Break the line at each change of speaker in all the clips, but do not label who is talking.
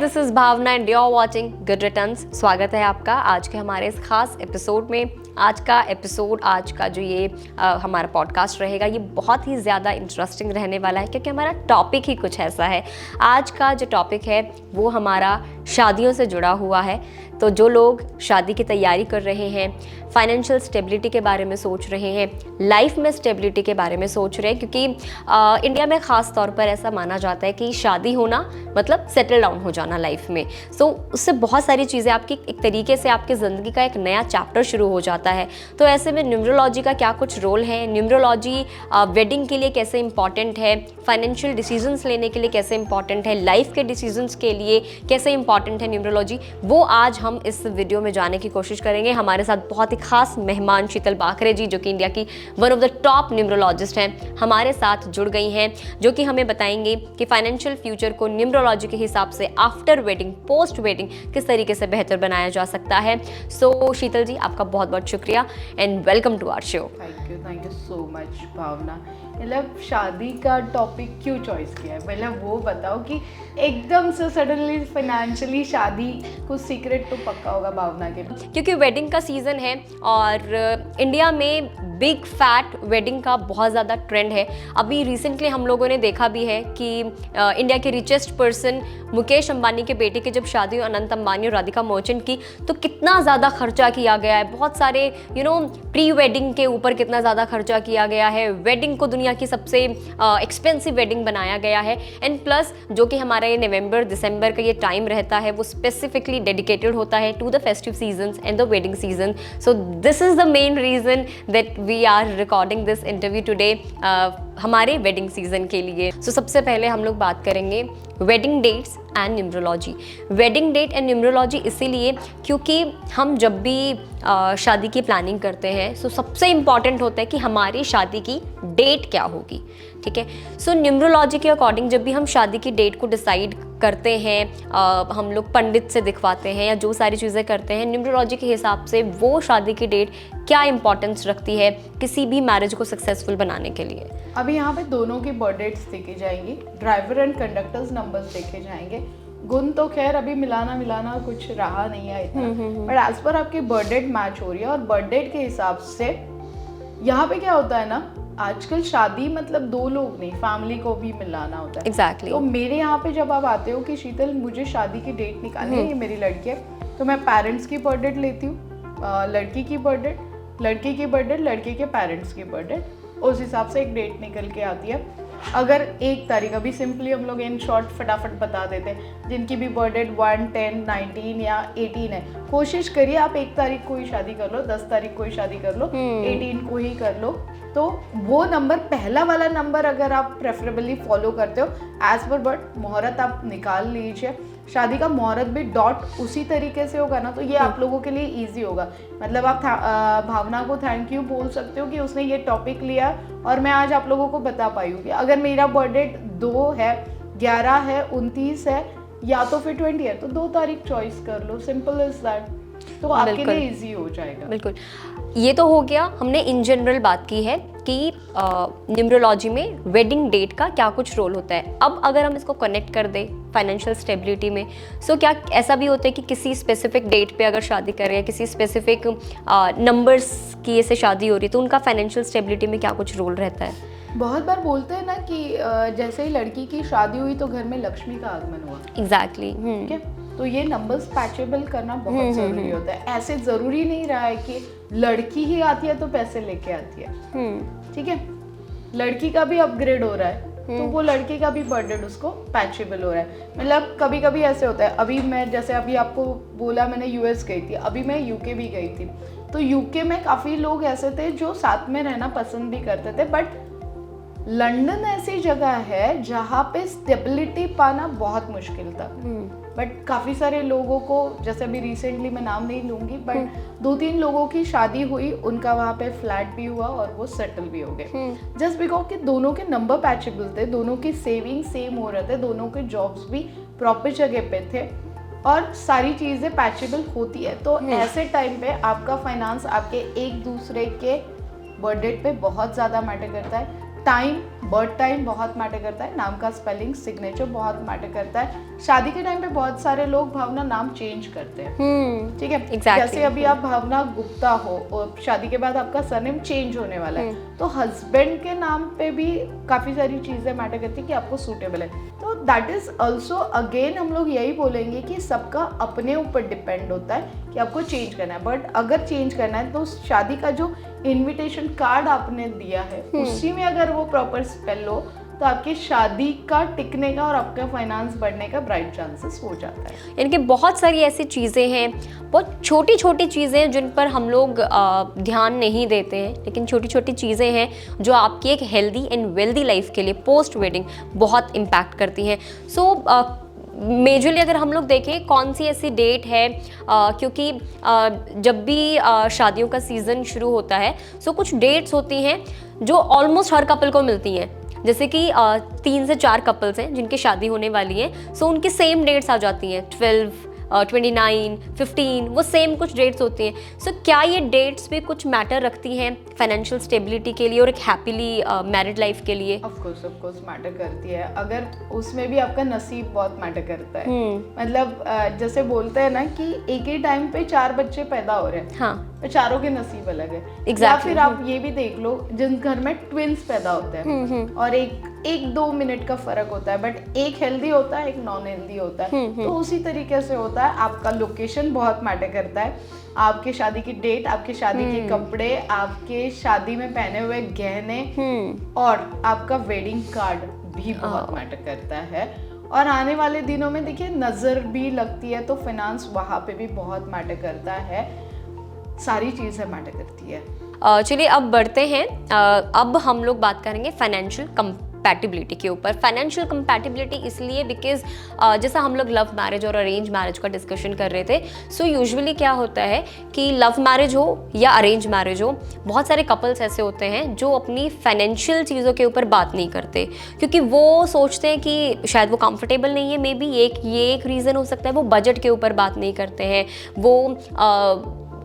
This is Bhavna and you are watching Good Returns. स्वागत है आपका आज के हमारे इस खास एपिसोड में। आज का जो ये हमारा पॉडकास्ट रहेगा ये बहुत ही ज़्यादा इंटरेस्टिंग रहने वाला है, क्योंकि हमारा टॉपिक ही कुछ ऐसा है। आज का जो टॉपिक है वो हमारा शादियों से जुड़ा हुआ है। तो जो लोग शादी की तैयारी कर रहे हैं, फाइनेंशियल स्टेबिलिटी के बारे में सोच रहे हैं, लाइफ में स्टेबिलिटी के बारे में सोच रहे हैं, क्योंकि इंडिया में ख़ास तौर पर ऐसा माना जाता है कि शादी होना मतलब सेटल डाउन हो जाना लाइफ में। सो उससे बहुत सारी चीज़ें आपकी एक तरीके से आपकी ज़िंदगी का एक नया चैप्टर शुरू हो जाता है। तो ऐसे में न्यूमरोलॉजी का क्या कुछ रोल है, न्यूमरोलॉजी वेडिंग के लिए कैसे इंपॉर्टेंट है, फाइनेंशियल डिसीजंस लेने के लिए कैसे इंपॉर्टेंट है, लाइफ के डिसीजंस के लिए कैसे इंपॉर्टेंट है न्यूमरोलॉजी, वो आज हम इस वीडियो में जाने की कोशिश करेंगे। हमारे साथ बहुत ही खास मेहमान शीतल बाखरे जी, जो कि इंडिया की one of the top numerologist हैं, हमारे साथ जुड़ गई हैं, जो कि हमें बताएंगे कि फाइनेंशियल फ्यूचर को न्यूमरोलॉजी के हिसाब से आफ्टर वेडिंग, पोस्ट वेडिंग किस तरीके से बेहतर बनाया जा सकता है। सो शीतल जी, आपका बहुत बहुत शुक्रिया and welcome to our show.
Thank you so much Bhavna. मतलब शादी का टॉपिक क्यों चॉइस किया है, मतलब वो बताओ कि एकदम से सडनली फाइनेंशियली शादी कुछ सीक्रेट तो पक्का होगा भावना के,
क्योंकि वेडिंग का सीज़न है और इंडिया में बिग फैट वेडिंग का बहुत ज़्यादा ट्रेंड है। अभी रिसेंटली हम लोगों ने देखा भी है कि इंडिया के रिचेस्ट पर्सन मुकेश अंबानी के बेटे की जब शादी हुई अनंत अंबानी और राधिका मर्चेंट की, तो कितना ज़्यादा खर्चा किया गया है। बहुत सारे प्री वेडिंग के ऊपर कितना ज़्यादा खर्चा किया गया है। वेडिंग को दुनिया की सबसे एक्सपेंसिव वेडिंग बनाया गया है। एंड प्लस जो कि हमारा ये नवंबर दिसंबर का ये टाइम रहता है वो स्पेसिफिकली डेडिकेटेड होता है to the festive seasons and the wedding season. So this is the main reason that we are recording this interview today हमारे वेडिंग सीजन के लिए। सो सबसे पहले हम लोग बात करेंगे wedding dates and numerology. Wedding date and numerology इसीलिए क्योंकि हम जब भी शादी की प्लानिंग करते हैं तो सबसे इम्पॉर्टेंट होता है कि हमारी शादी की डेट क्या होगी, ठीक है। सो न्यूमरोलॉजी के अकॉर्डिंग जब भी हम शादी की डेट को डिसाइड करते हैं, हम लोग पंडित से दिखवाते हैं या जो सारी चीज़ें करते हैं, न्यूमरोलॉजी के हिसाब से वो शादी की डेट क्या इंपॉर्टेंस रखती है किसी भी मैरिज को सक्सेसफुल बनाने के लिए।
अभी यहाँ पे दोनों की बर्थ डेट्स देखे जाएंगी, ड्राइवर एंड कंडक्टर्स नंबर्स देखे जाएंगे। गुण तो खैर अभी मिलाना कुछ रहा नहीं है इतना, बट एज पर आपकी बर्थ डेट मैच हो रही है और बर्थ डेट के हिसाब से यहाँ पे क्या होता है ना, आजकल शादी मतलब दो लोग नहीं, फैमिली को भी मिलाना होता है।
एग्जैक्टली।
तो मेरे यहाँ पे जब आप आते हो कि शीतल मुझे शादी की डेट निकालनी है, ये मेरी लड़की है, तो मैं पेरेंट्स की बर्थ डेट लेती हूँ, लड़की की बर्थ डेट, लड़की की बर्थ डेट, लड़के के पेरेंट्स की बर्थ डेट, उस हिसाब से एक डेट निकल के आती है। अगर एक तारीख, अभी सिंपली हम लोग इन शॉर्ट फटाफट बता देते हैं, जिनकी भी बर्थ डेट 1, 10, 19 या 18 है, कोशिश करिए आप 1 तारीख को ही शादी कर लो, 10 तारीख को ही शादी कर लो, 18 को ही कर लो। तो वो नंबर, पहला वाला नंबर अगर आप प्रेफरेबली फॉलो करते हो एज पर बर्थ, मुहूर्त आप निकाल लीजिए। शादी का मुहूर्त भी डॉट उसी तरीके से होगा ना, तो ये आप लोगों के लिए इजी होगा। मतलब आप भावना को थैंक यू बोल सकते हो कि उसने ये टॉपिक लिया और मैं आज आप लोगों को बता पाई हूँ कि अगर मेरा बर्थ डेट 2 है, 11 है, 29 है या तो फिर 20 है, तो 2 तारीख चॉइस कर लो, सिंपल इज दैट। तो आपके लिए इजी हो जाएगा।
बिल्कुल, ये तो हो गया, हमने इन जनरल बात की है कि न्यूमरोलॉजी में वेडिंग डेट का क्या कुछ रोल होता है। अब अगर हम इसको कनेक्ट कर दें फाइनेंशियल स्टेबिलिटी में, सो क्या ऐसा भी होता है कि किसी स्पेसिफिक डेट पे अगर शादी कर रहे हैं, किसी स्पेसिफिक नंबर्स की ऐसे शादी हो रही है, तो उनका फाइनेंशियल स्टेबिलिटी में क्या कुछ रोल रहता है?
बहुत बार बोलते हैं ना कि जैसे ही लड़की की शादी हुई तो घर में लक्ष्मी का आगमन हुआ।
एग्जैक्टली।
ठीक है, तो ये नंबर्स पैचेबल करना बहुत जरूरी होता है। ऐसे जरूरी नहीं रहा है कि लड़की ही आती है तो पैसे लेके आती है, ठीक है, लड़की का भी अपग्रेड हो रहा है तो वो लड़के का भी बर्थ उसको पैचेबल हो रहा है। मतलब कभी कभी ऐसे होता है, अभी मैं जैसे अभी आपको बोला मैंने यूएस गई थी, अभी मैं यूके भी गई थी, तो यूके में काफ़ी लोग ऐसे थे जो साथ में रहना पसंद भी करते थे, बट लंदन ऐसी जगह है जहाँ पे स्टेबिलिटी पाना बहुत मुश्किल था। बट काफ़ी सारे लोगों को, जैसे अभी रिसेंटली मैं नाम नहीं लूँगी, बट 2-3 लोगों की शादी हुई, उनका वहाँ पे फ्लैट भी हुआ और वो सेटल भी हो गए, जस्ट बिकॉज कि दोनों के नंबर पैचेबल थे, दोनों की सेविंग सेम हो रहे थे, दोनों के जॉब्स भी प्रॉपर जगह पे थे और सारी चीज़ें पैचेबल होती है। तो ऐसे टाइम पे आपका फाइनेंस आपके एक दूसरे के बर्थ डेट पे बहुत ज़्यादा मैटर करता है। टाइम, बर्थ टाइम बहुत मैटर करता है, नाम का स्पेलिंग, सिग्नेचर बहुत मैटर करता है। शादी के टाइम पे बहुत सारे लोग भावना नाम चेंज करते हैं, ठीक है।
exactly.
जैसे अभी आप भावना गुप्ता हो और शादी के बाद आपका सरनेम चेंज होने वाला है, तो हस्बैंड के नाम पे भी काफ़ी सारी चीज़ें मैटर करती है कि आपको सूटेबल है। तो दैट इज़ ऑल्सो अगेन हम लोग यही बोलेंगे कि सबका अपने ऊपर डिपेंड होता है कि आपको चेंज करना है। बट अगर चेंज करना है तो शादी का जो इनविटेशन कार्ड आपने दिया है उसी में अगर वो प्रॉपर स्पेल हो तो आपकी शादी का टिकने का और आपका फाइनेंस बढ़ने का ब्राइट चांसेस हो जाता है।
यानी कि बहुत सारी ऐसी चीज़ें हैं, बहुत छोटी छोटी चीज़ें हैं जिन पर हम लोग ध्यान नहीं देते हैं, लेकिन छोटी छोटी चीज़ें हैं जो आपकी एक हेल्दी एंड वेल्दी लाइफ के लिए पोस्ट वेडिंग बहुत इम्पैक्ट करती हैं। सो मेजरली अगर हम लोग देखें कौन सी ऐसी डेट है, क्योंकि जब भी शादियों का सीज़न शुरू होता है सो कुछ डेट्स होती हैं जो ऑलमोस्ट हर कपल को मिलती हैं। जैसे कि 3 से 4 कपल्स हैं जिनकी शादी होने वाली है, सो उनकी सेम डेट्स आ जाती हैं, 12, 29, 15, वो सेम कुछ डेट्स होती हैं। सो क्या ये डेट्स भी कुछ मैटर रखती हैं फाइनेंशियल स्टेबिलिटी के लिए और एक हैप्पीली मैरिड लाइफ के लिए?
ऑफ कोर्स मैटर करती है। अगर उसमें भी आपका नसीब बहुत मैटर करता है। मतलब जैसे बोलते हैं ना कि एक ही टाइम पे 4 बच्चे पैदा हो रहे हैं, हाँ, तो चारों के नसीब अलग है।
exactly.
या फिर आप ये भी देख लो जिन घर में ट्विंस पैदा होते हैं और एक 2 मिनट का फर्क होता है, बट एक हेल्दी होता है, एक नॉन हेल्दी होता है। तो उसी तरीके से होता है। आपका लोकेशन बहुत मैटर करता है, आपके शादी की डेट, आपके शादी के कपड़े, आपके शादी में पहने हुए गहने और आपका वेडिंग कार्ड भी बहुत मैटर करता है। और आने वाले दिनों में देखिए नज़र भी लगती है तो फाइनेंस वहाँ पे भी बहुत मैटर करता है। सारी चीज़ें मैटर करती है।
चलिए अब बढ़ते हैं। अब हम लोग बात करेंगे फाइनेंशियल कंपैटिबिलिटी के ऊपर। फाइनेंशियल कंपैटिबिलिटी इसलिए बिकॉज जैसा हम लोग लव मैरिज और अरेंज मैरिज का डिस्कशन कर रहे थे, सो यूजुअली क्या होता है कि लव मैरिज हो या अरेंज मैरिज हो, बहुत सारे कपल्स ऐसे होते हैं जो अपनी फाइनेंशियल चीज़ों के ऊपर बात नहीं करते क्योंकि वो सोचते हैं कि शायद वो कंफर्टेबल नहीं है। मे बी ये एक रीज़न हो सकता है। वो बजट के ऊपर बात नहीं करते हैं। वो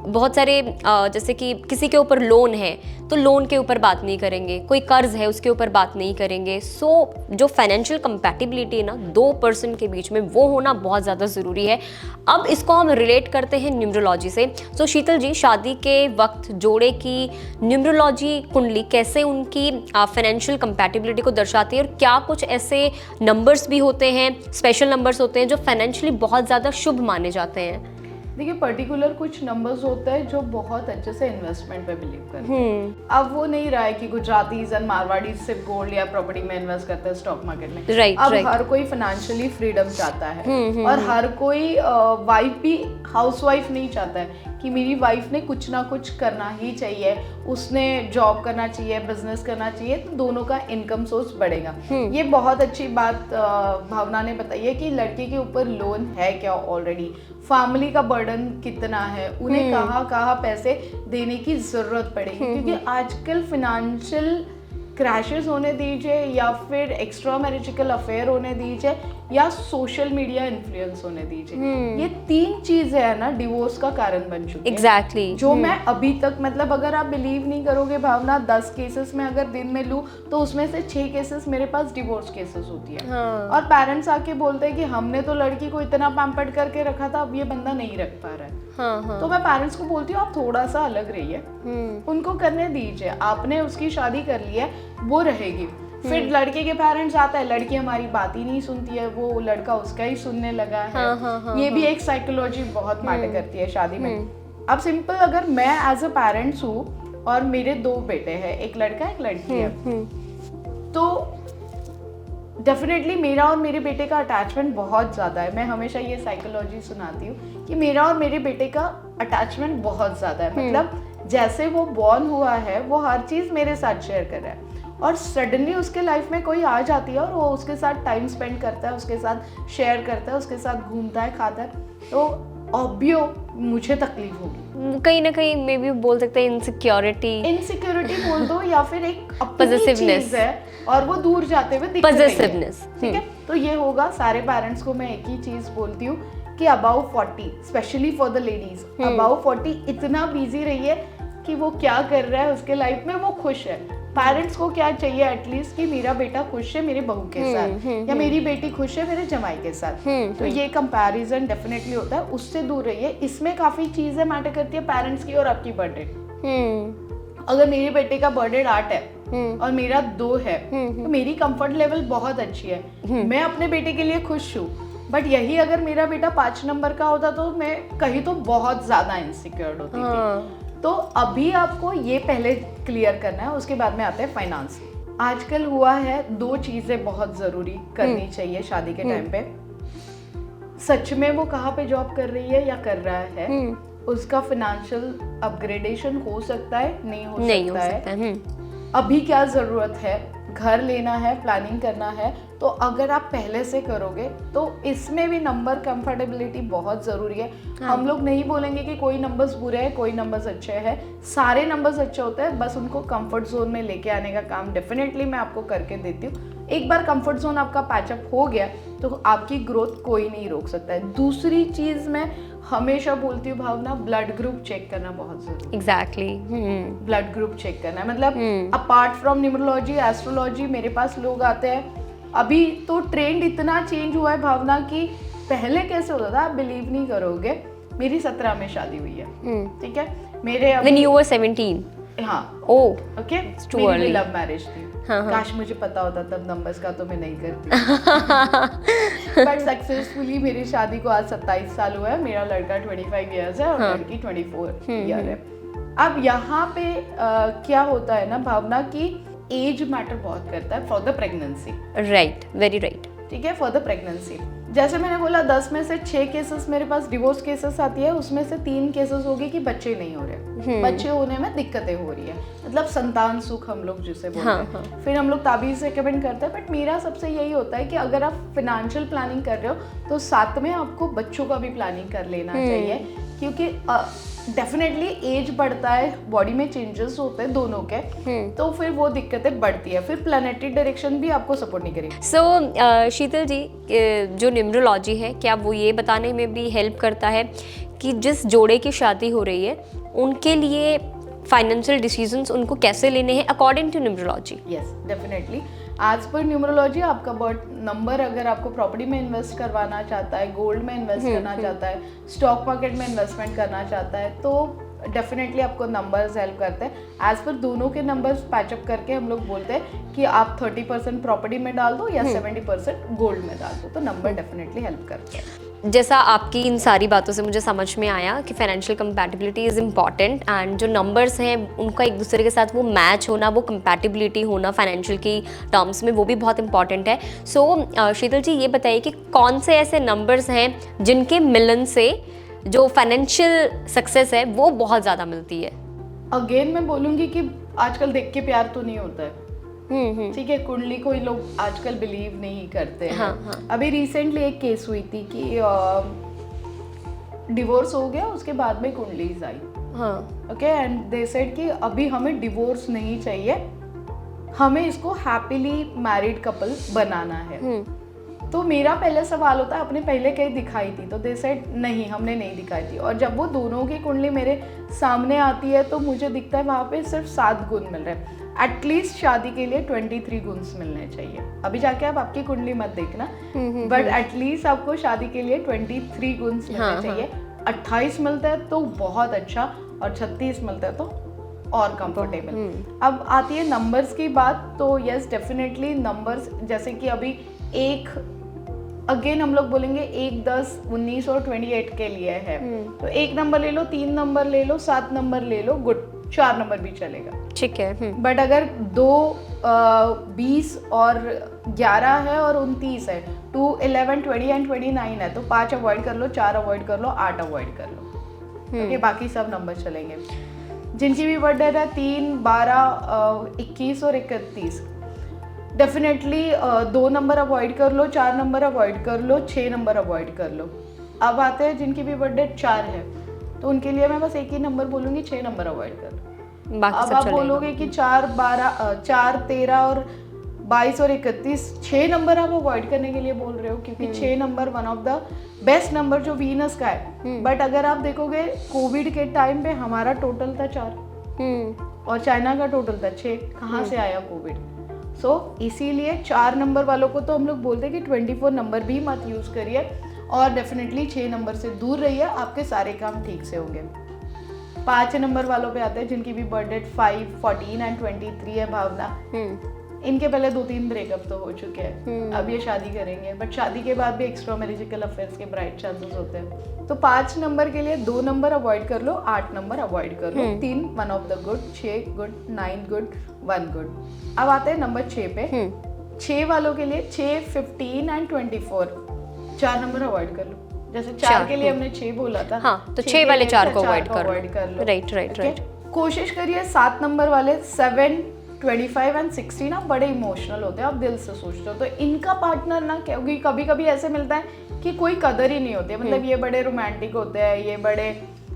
बहुत सारे जैसे कि किसी के ऊपर लोन है तो लोन के ऊपर बात नहीं करेंगे, कोई कर्ज है उसके ऊपर बात नहीं करेंगे। सो जो फाइनेंशियल कंपैटिबिलिटी है ना 2 पर्सन के बीच में, वो होना बहुत ज़्यादा ज़रूरी है। अब इसको हम रिलेट करते हैं न्यूमरोलॉजी से। सो शीतल जी, शादी के वक्त जोड़े की न्यूमरोलॉजी कुंडली कैसे उनकी फाइनेंशियल कंपैटिबिलिटी को दर्शाती है और क्या कुछ ऐसे नंबर्स भी होते हैं, स्पेशल नंबर्स होते हैं जो फाइनेंशियली बहुत ज़्यादा शुभ माने जाते हैं?
देखिए पर्टिकुलर कुछ नंबर्स होते हैं जो बहुत अच्छे से इन्वेस्टमेंट पे बिलीव करते हैं। अब वो नहीं रहा है कि गुजरातीज एंड मारवाड़ी सिर्फ गोल्ड या प्रॉपर्टी में इन्वेस्ट करते हैं स्टॉक मार्केट में। अब हर कोई फाइनेंशियली फ्रीडम चाहता है और हर कोई वाइफ भी हाउसवाइफ नहीं चाहता है कि मेरी वाइफ ने कुछ ना कुछ करना ही चाहिए, उसने जॉब करना चाहिए, बिजनेस करना चाहिए, तो दोनों का इनकम सोर्स बढ़ेगा। ये बहुत अच्छी बात भावना ने बताई है कि लड़के के ऊपर लोन है क्या ऑलरेडी, फैमिली का बर्डन कितना है, उन्हें कहाँ पैसे देने की जरूरत पड़ेगी। क्योंकि आजकल फिनेंशियल क्रैशेस होने दीजिए या फिर एक्स्ट्रा मैरिजिकल अफेयर होने दीजिए या सोशल मीडिया इन्फ्लुएंस होने दीजिए, ये 3 चीजें है ना डिवोर्स का कारण बन चुकी है।
एग्जैक्टली।
जो मैं अभी तक मतलब अगर आप बिलीव नहीं करोगे भावना, 10 केसेस में अगर दिन में लूं तो उसमें से 6 केसेस मेरे पास डिवोर्स केसेस होती है। और पेरेंट्स आके बोलते हैं कि हमने तो लड़की को इतना पैम्पर्ड करके रखा था, अब ये बंदा नहीं रख पा रहा है। तो मैं पेरेंट्स को बोलती हूँ आप थोड़ा सा अलग रहिए, उनको करने दीजिए। आपने उसकी शादी कर ली है, वो रहेगी। फिर लड़के के पेरेंट्स आता है, लड़की हमारी बात ही नहीं सुनती है, वो लड़का उसका ही सुनने लगा है। ये भी एक साइकोलॉजी बहुत मैटर करती है शादी में। अब सिंपल अगर मैं एज अ पेरेंट्स हूँ और मेरे 2 बेटे हैं, एक लड़का एक लड़की है, तो डेफिनेटली मेरा और मेरे बेटे का अटैचमेंट बहुत ज़्यादा है। मैं हमेशा ये साइकोलॉजी सुनाती हूँ कि मेरा और मेरे बेटे का अटैचमेंट बहुत ज़्यादा है। मतलब जैसे वो बॉर्न हुआ है वो हर चीज़ मेरे साथ शेयर कर रहा है और सडनली उसके लाइफ में कोई आ जाती है और वो उसके साथ टाइम स्पेंड करता है, उसके साथ शेयर करता है, उसके साथ घूमता है, खाता है, तो ऑब्वियो मुझे तकलीफ होगी।
कहीं ना कहीं मे भी बोल सकते हैं इनसिक्योरिटी
बोल दो या फिर एक पॉजिटिवनेस है और वो दूर जाते हुए दिख रही है। ठीक है, तो ये होगा। सारे पेरेंट्स को मैं एक ही चीज बोलती हूँ कि about 40 specially for the ladies, about 40 इतना बिजी रहिए कि वो क्या कर रहा है उसके लाइफ में वो खुश है। पेरेंट्स को क्या चाहिए एटलीस्ट कि मेरा बेटा खुश है मेरे बहू के साथ, या मेरी बेटी खुश है मेरे जमाई के साथ। तो ये कंपैरिजन डेफिनेटली होता है, उससे दूर रहिए। इसमें काफी चीजें मैटर करती है पेरेंट्स की और आपकी बर्थडे। अगर मेरे बेटे का बर्थडे 8 है और मेरा 2 है, तो मेरी कंफर्ट लेवल बहुत अच्छी है, मैं अपने बेटे के लिए खुश हूँ। बट यही अगर मेरा बेटा 5 नंबर का होता तो मैं कहीं तो बहुत ज्यादा इनसिक्योर होती थी। तो अभी आपको ये पहले क्लियर करना है, उसके बाद में आते हैं फाइनेंस। आजकल हुआ है 2 चीजें बहुत जरूरी करनी चाहिए शादी के टाइम पे। सच में वो कहाँ पे जॉब कर रही है या कर रहा है, उसका फाइनेंशियल अपग्रेडेशन हो सकता है, नहीं हो सकता है। अभी क्या जरूरत है, घर लेना है, प्लानिंग करना है, तो अगर आप पहले से करोगे तो इसमें भी नंबर कंफर्टेबिलिटी बहुत ज़रूरी है। हम लोग नहीं बोलेंगे कि कोई नंबर्स बुरे हैं, कोई नंबर्स अच्छे हैं, सारे नंबर्स अच्छे होते हैं, बस उनको कंफर्ट जोन में लेके आने का काम डेफिनेटली मैं आपको करके देती हूँ। एक बार कंफर्ट जोन आपका पैचअप हो गया तो आपकी ग्रोथ कोई नहीं रोक सकता है। दूसरी चीज़ मैं हमेशा बोलती हूँ भावना, ब्लड ग्रुप चेक करना बहुत जरूरी।
एग्जैक्टली
ब्लड ग्रुप चेक करना है, मतलब अपार्ट फ्रॉम न्यूमरोलॉजी, एस्ट्रोलॉजी, मेरे पास लोग आते हैं। अभी तो ट्रेंड इतना चेंज हुआ है भावना की, पहले कैसे होता था आप बिलीव नहीं करोगे। मेरी 17 में शादी हुई है, ठीक है, मेरे
When you were 17?
हाँ,
ओके,
मेरी लव मैरिज थी। काश मुझे पता होता तब नंबर्स का, तो मैं नहीं करती। बट सक्सेसफुली मेरी शादी को आज 27 साल हुआ है, मेरा लड़का 25 इयर्स है और लड़की 24 ईयर है। अब यहाँ पे क्या होता है ना भावना की, एज मैटर बहुत करता है for the pregnancy.
Right, very right,
ठीक है, फॉर द प्रेगनेंसी। जैसे मैंने बोला 10 में से 6 केसेस मेरे पास डिवोर्स केसेस आती है, उसमें से 3 केसेस हो गए कि बच्चे नहीं हो रहे, बच्चे होने में दिक्कतें हो रही है, मतलब संतान सुख हम लोग जिसे बोलते हैं। फिर हम लोग ताबीज़ रिकमेंड करते हैं। बट मेरा सबसे यही होता है कि अगर आप फाइनेंशियल प्लानिंग कर रहे हो तो साथ में आपको बच्चों का भी प्लानिंग कर लेना चाहिए, क्योंकि डेफिनेटली एज बढ़ता है, बॉडी में चेंजेस होते हैं दोनों के, तो फिर वो दिक्कतें बढ़ती है, फिर प्लैनेटरी डायरेक्शन भी आपको सपोर्ट नहीं करेगी।
सो शीतल जी, जो न्यूमरोलॉजी है, क्या वो ये बताने में भी हेल्प करता है कि जिस जोड़े की शादी हो रही है उनके लिए फाइनेंशियल डिसीजंस उनको कैसे लेने हैं according to numerology?
Yes, definitely आज पर न्यूमरोलॉजी आपका बर्थ नंबर, अगर आपको प्रॉपर्टी में इन्वेस्ट करवाना चाहता है, गोल्ड में इन्वेस्ट करना चाहता है, स्टॉक मार्केट में इन्वेस्टमेंट करना चाहता है, तो डेफिनेटली आपको नंबर्स हेल्प करते हैं। एज पर दोनों के नंबर्स पैचअप करके हम लोग बोलते हैं कि आप 30% प्रॉपर्टी में डाल दो या 70% गोल्ड में डाल दो, तो नंबर डेफिनेटली हेल्प करते हैं।
जैसा आपकी इन सारी बातों से मुझे समझ में आया कि financial compatibility is important, and जो नंबर्स हैं उनका एक दूसरे के साथ वो मैच होना, वो कंपैटिबिलिटी होना फाइनेंशियल की टर्म्स में, वो भी बहुत इंपॉर्टेंट है। सो शीतल जी, ये बताइए कि कौन से ऐसे नंबर्स हैं जिनके मिलन से जो फाइनेंशियल सक्सेस है वो बहुत ज़्यादा मिलती है?
अगेन मैं बोलूँगी कि आजकल देख के प्यार तो नहीं होता है, ठीक है, कुंडली कोई लोग आजकल बिलीव नहीं करते हैं। हाँ. अभी रिसेंटली एक केस हुई थी कि डिवोर्स हो गया, उसके बाद में कुंडलीज आई, ओके, एंड दे सेड कि अभी हमें डिवोर्स नहीं चाहिए, हमें इसको हैप्पीली मैरिड कपल बनाना है। तो मेरा पहले सवाल होता है, आपने पहले कहीं दिखाई थी? तो दे सेड नहीं, हमने नहीं दिखाई थी। और जब वो दोनों की कुंडली मेरे सामने आती है तो मुझे दिखता है वहाँ पे सिर्फ 7 गुण मिल रहे हैं। एटलीस्ट शादी के लिए 23 गुण मिलने चाहिए। अभी जाके आप आपकी कुंडली मत देखना, बट एटलीस्ट आपको शादी के लिए 23 गुण मिलने चाहिए। 28 मिलता है तो बहुत अच्छा, और 36 मिलता है तो और कंफर्टेबल। अब आती है नंबर्स की बात, तो यस डेफिनेटली नंबर्स, जैसे कि अभी एक अगेन हम लोग बोलेंगे 1, 10, 19 और 28 के लिए है, तो 1 नंबर ले लो, 3 नंबर ले लो, 7 नंबर ले लो, गुड, 4 नंबर भी चलेगा,
ठीक है।
बट अगर 2, 20 और 11 है और 29 है, 2, 11, 20 एंड 29 है, तो 5 अवॉइड कर लो, 4 अवॉइड कर लो, 8 अवॉइड कर लो, ये बाकी सब नंबर चलेंगे। जिनकी भी बर्थडे है 3, 12, 21 और 31, डेफिनेटली 2 नंबर अवॉइड कर लो, 4 नंबर अवॉइड कर लो, 6 नंबर अवॉइड कर लो। अब आते हैं जिनकी भी बर्थडे 4 है, तो उनके लिए मैं बस एक ही नंबर बोलूँगी, 6 नंबर अवॉइड कर लो। अब आप बोलोगे कि 4, 13 और 22 और 31, 6 नंबर आप अवॉइड करने के लिए बोल रहे हो, क्योंकि 6 number one of the best number जो वीनस का है। बट अगर आप देखोगे कोविड के टाइम पे हमारा टोटल था 4, और चाइना का टोटल था 6। कहाँ से आया कोविड? सो इसीलिए 4 नंबर वालों को तो हम लोग बोलते हैं कि 24 नंबर भी मत यूज़ करिए और डेफिनेटली 6 नंबर से दूर रहिए, आपके सारे काम ठीक से होंगे। 5 नंबर वालों पे आते हैं जिनकी भी बर्थ डेट 5, 14 एंड 23 है। भावना, इनके पहले 2-3 ब्रेकअप तो हो चुके हैं, अब ये शादी करेंगे, बट शादी के बाद भी एक्स्ट्रा मैरिजिकल अफेयर्स के ब्राइट चांसेस होते हैं। तो 5 नंबर के लिए 2 नंबर अवॉइड कर लो, 8 नंबर अवॉइड कर लो, 3 one of the good, 6 good, 9 good, 1 good. अब आते हैं नंबर 6 पे। 6 वालों के लिए 6, 15 एंड 24 4 नंबर अवॉइड कर लो। जैसे 4 के लिए हमने 6 बोला था,
हाँ, तो 6 वाले 4 को अवॉइड कर लो। राइट।
कोशिश करिए 7 नंबर वाले 7, 25 एंड 60 ना बड़े इमोशनल होते हैं, आप दिल से सोचते हो, तो इनका पार्टनर ना, क्योंकि कभी कभी ऐसे मिलता है कि कोई कदर ही नहीं होती है, मतलब ये बड़े रोमांटिक होते हैं, ये बड़े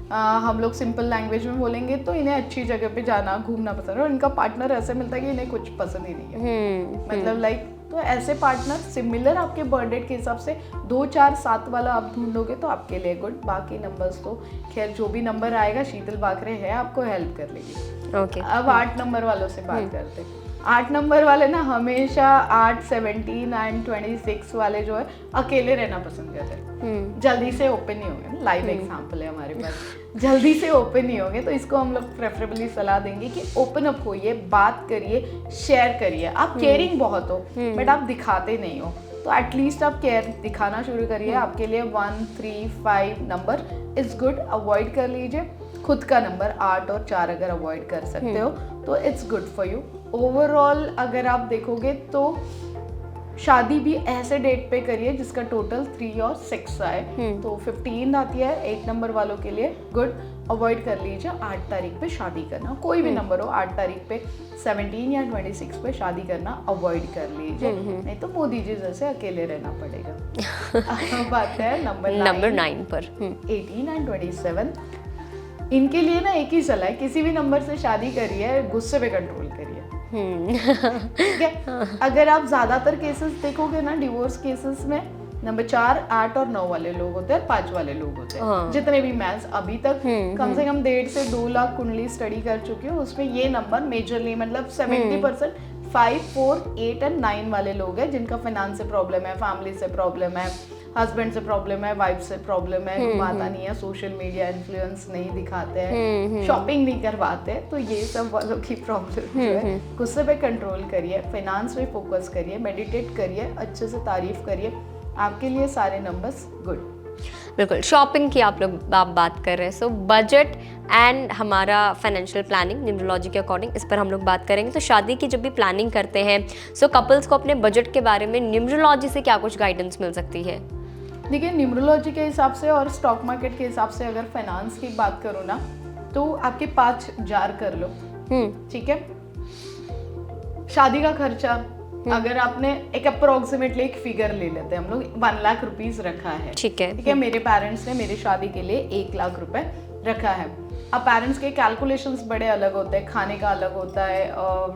हम लोग सिंपल लैंग्वेज में बोलेंगे तो इन्हें अच्छी जगह पे जाना घूमना पसंद है, और इनका पार्टनर ऐसे मिलता है कि इन्हें कुछ पसंद ही नहीं है, मतलब लाइक, तो ऐसे पार्टनर सिमिलर आपके बर्थ डेट के हिसाब से 2, 4, 7 वाला आप ढूंढोगे तो आपके लिए गुड। बाकी नंबर्स तो खैर जो भी नंबर आएगा शीतल बाकरे है आपको हेल्प कर लेगी।
ओके,
अब 8 नंबर वालों से बात करते हैं। 8 नंबर वाले ना हमेशा 8, 17 एंड 26 वाले जो है अकेले रहना पसंद करते हैं, जल्दी से ओपन नहीं होंगे। लाइव एग्जांपल है हमारे पास, जल्दी से ओपन नहीं होंगे, तो इसको हम लोग प्रेफरेबली सलाह देंगे कि ओपन अप होइए, बात करिए, शेयर करिए। आप केयरिंग बहुत हो बट आप दिखाते नहीं हो, तो एटलीस्ट आप केयर दिखाना शुरू करिए। आपके लिए 1, 3, 5 नंबर इज गुड, अवॉइड कर लीजिए। खुद का नंबर 8 और 4 अगर अवॉइड कर सकते हो तो it's good for you. Overall अगर आप देखोगे तो शादी भी ऐसे डेट पे करिए जिसका टोटल 3 और 6 आए, तो 15 आती है 8 नंबर वालों के लिए गुड, अवॉइड कर लीजिए 8 तारीख पे शादी करना, कोई भी नंबर हो 8 तारीख पे 17 या 26 पे शादी करना अवॉइड कर लीजिए, नहीं तो मोदी जी जैसे अकेले रहना पड़ेगा। अब आते हैं नंबर 9 पर 18 एंड 27। इनके लिए ना एक ही सलाह है, किसी भी नंबर से शादी करिए, गुस्से पे कंट्रोल करिए, ठीक है। अगर आप ज्यादातर केसेस देखोगे ना डिवोर्स केसेस में नंबर 4, 8 और 9 वाले लोग होते हैं, 5 वाले लोग होते हैं। जितने भी मैं अभी तक कम से कम 1.5 से 2 लाख कुंडली स्टडी कर चुकी हूँ, उसमें ये नंबर मेजरली मतलब 70% 5, 4, 8 एंड 9 वाले लोग हैं जिनका फाइनेंस से प्रॉब्लम है, फैमिली से प्रॉब्लम है, हस्बैंड से प्रॉब्लम है, वाइफ से प्रॉब्लम है, घुमाता नहीं है, सोशल मीडिया इन्फ्लुएंस नहीं दिखाते हैं, शॉपिंग नहीं करवाते, तो ये सब वालों की प्रॉब्लम जो है, गुस्से पे कंट्रोल करिए, फाइनेंस पे फोकस करिए, मेडिटेट करिए, अच्छे से तारीफ करिए, आपके लिए सारे नंबर्स गुड।
बिल्कुल, शॉपिंग की आप बात कर रहे हैं, सो बजट एंड हमारा फाइनेंशियल प्लानिंग न्यूमरोलॉजी के अकॉर्डिंग, इस पर हम लोग बात करेंगे। तो शादी की जब भी प्लानिंग करते हैं, सो कपल्स को अपने बजट के बारे में न्यूमरोलॉजी से क्या कुछ गाइडेंस मिल सकती है?
देखिए, न्यूमरोलॉजी के हिसाब से और स्टॉक मार्केट के हिसाब से अगर फाइनेंस की बात करो ना, तो आपके 5 जार कर लो, ठीक है। शादी का खर्चा अगर आपने एक अप्रोक्सीमेटली एक फिगर ले लेते हैं हम लोग, 1 लाख रुपीस रखा है,
ठीक है।
मेरे पेरेंट्स ने मेरी शादी के लिए 1 लाख रुपए रखा है। अब पेरेंट्स के कैलकुलेशंस बड़े अलग होते हैं, खाने का अलग होता है,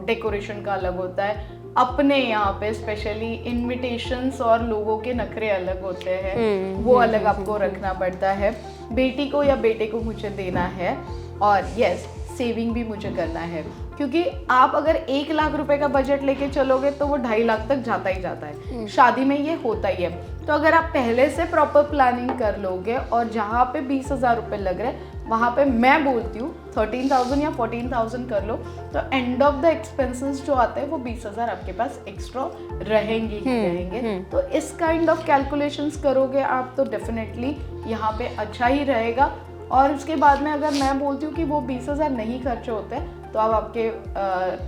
डेकोरेशन का अलग होता है, अपने यहाँ पे स्पेशली इनविटेशंस और लोगों के नखरे अलग होते हैं, वो अलग आपको रखना पड़ता है। बेटी को या बेटे को मुझे देना है, और यस सेविंग भी मुझे करना है, क्योंकि आप अगर 1 लाख रुपए का बजट लेके चलोगे तो वो 2.5 लाख तक जाता ही जाता है, शादी में ये होता ही है। तो अगर आप पहले से प्रॉपर प्लानिंग कर लोगे और जहाँ पे 20,000 रुपये लग रहे हैं वहाँ पे मैं बोलती हूँ 13,000 या 14,000 कर लो, तो एंड ऑफ द एक्सपेंसेस जो आते हैं वो 20,000 आपके पास एक्स्ट्रा रहेंगे ही रहेंगे। तो इस काइंड ऑफ कैलकुलेशंस करोगे आप तो डेफिनेटली यहाँ पे अच्छा ही रहेगा। और उसके बाद में अगर मैं बोलती हूँ कि वो 20,000 नहीं खर्चे होते तो आप आपके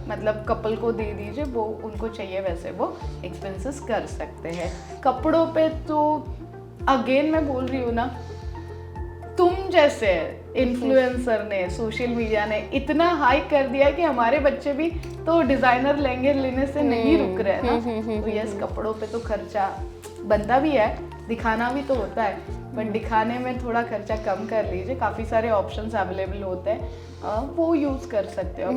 मतलब कपल को दे दीजिए, वो उनको चाहिए वैसे वो एक्सपेंसेस कर सकते हैं। कपड़ों पे तो अगेन मैं बोल रही हूँ ना, तुम जैसे इन्फ्लुएंसर ने, सोशल मीडिया ने इतना हाइक कर दिया है कि हमारे बच्चे भी तो डिजाइनर लहंगे लेने से नहीं रुक रहे हैं ना। तो यस, कपड़ों पे तो खर्चा बनता भी है, दिखाना भी तो होता है, बट दिखाने में थोड़ा खर्चा कम कर लीजिए, काफ़ी सारे ऑप्शंस अवेलेबल होते हैं, वो यूज़ कर सकते हो।